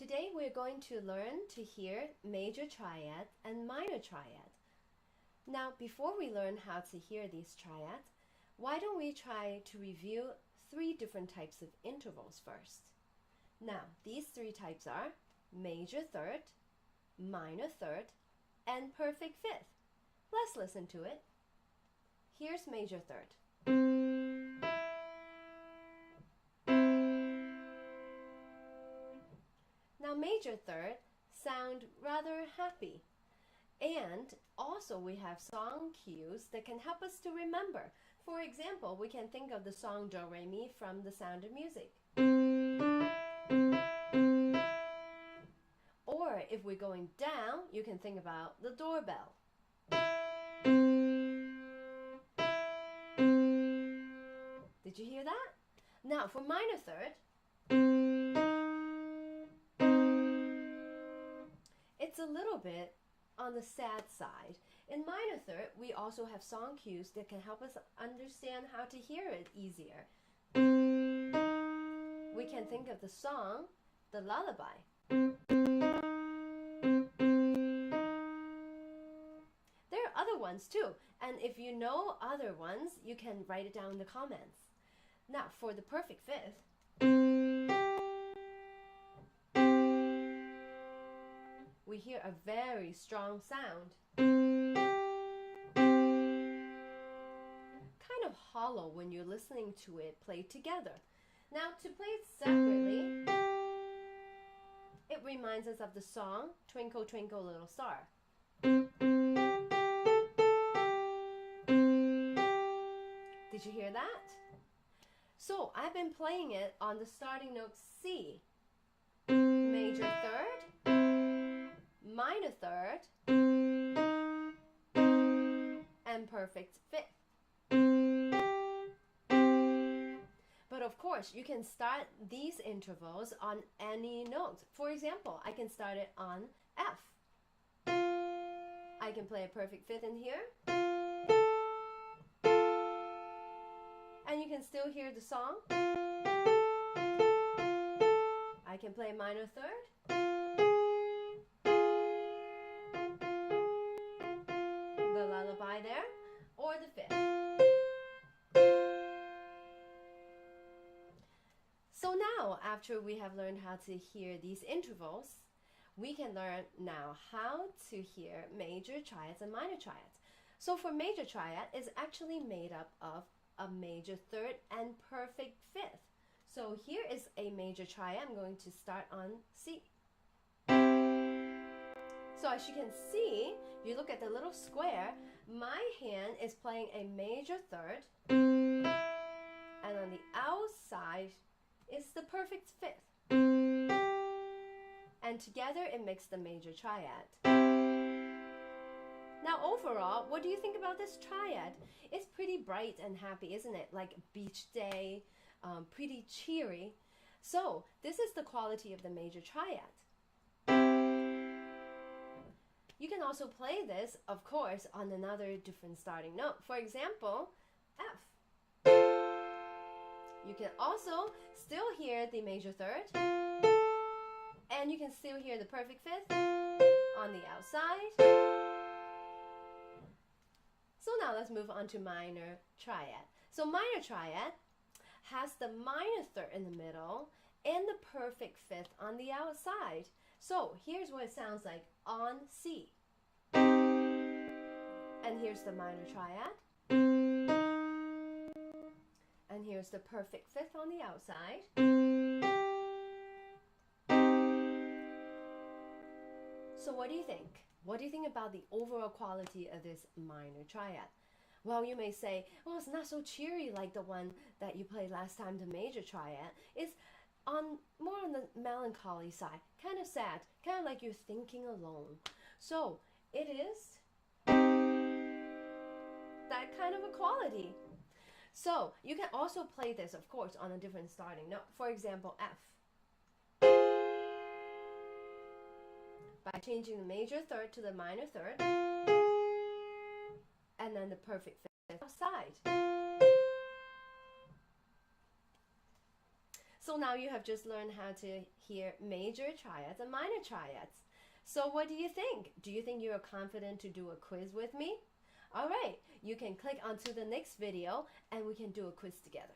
Today we're going to learn to hear major triad and minor triad. Now, before we learn how to hear these triads, why don't we try to review 3 different types of intervals first? Now, these 3 types are major third, minor third, and perfect fifth. Let's listen to it. Here's major third. Now, major third sound rather happy. And also we have song cues that can help us to remember. For example, we can think of the song Do Re Mi from The Sound of Music. Or if we're going down, you can think about the doorbell. Did you hear that? Now for minor third, it's a little bit on the sad side. In minor third, we also have song cues that can help us understand how to hear it easier. We can think of the song, the lullaby. There are other ones too, and if you know other ones, you can write it down in the comments. Now for the perfect fifth, we hear a very strong sound. Kind of hollow when you're listening to it played together. Now to play it separately, it reminds us of the song Twinkle Twinkle Little Star. Did you hear that? So I've been playing it on the starting note C, major third, minor third, and perfect fifth. But of course, you can start these intervals on any note. For example, I can start it on F. I can play a perfect fifth in here. And you can still hear the song. I can play minor third. The lullaby there, or the fifth. So now, after we have learned how to hear these intervals, we can learn now how to hear major triads and minor triads. So for major triad, it's actually made up of a major third and perfect fifth. So here is a major triad. I'm going to start on C. So as you can see, if you look at the little square, my hand is playing a major third, and on the outside is the perfect fifth. And together it makes the major triad. Now overall, what do you think about this triad? It's pretty bright and happy, isn't it? Like a beach day, pretty cheery. So this is the quality of the major triad. You can also play this, of course, on another different starting note. For example, F. You can also still hear the major third, and you can still hear the perfect fifth on the outside. So now let's move on to minor triad. So minor triad has the minor third in the middle and the perfect fifth on the outside. So here's what it sounds like on C. And here's the minor triad. And here's the perfect fifth on the outside. So what do you think? What do you think about the overall quality of this minor triad? Well, you may say, well, it's not so cheery like the one that you played last time, the major triad. It's more on the melancholy side, kind of sad, kind of like you're thinking alone. So it is that kind of a quality. So you can also play this, of course, on a different starting note. For example, F. By changing the major third to the minor third, and then the perfect fifth outside. So now you have just learned how to hear major triads and minor triads. So what do you think? Do you think you are confident to do a quiz with me? All right, you can click onto the next video and we can do a quiz together.